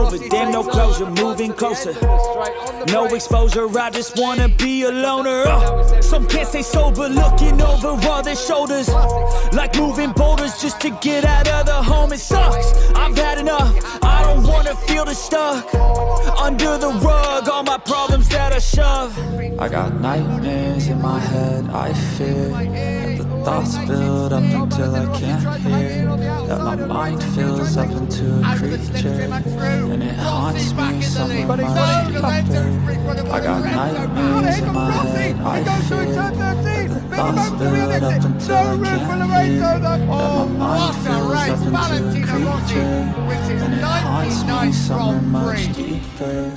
over. Damn, no closure, moving closer. No exposure, I just wanna be a loner. Some can't stay sober, looking over all their shoulders, like moving boulders just to get out of the home. It sucks, I've had enough. I don't wanna feel the stuck under the rug, all my problems that I shove. I got nightmares in my head, I fear that the thoughts build up until I can't hear, that my mind fills up into a creature, and it haunts me somewhere much deeper. I got nightmares in my head, I fear that the thoughts build up until I can't hear, that my mind fills up into a creature, and it haunts me somewhere much deeper.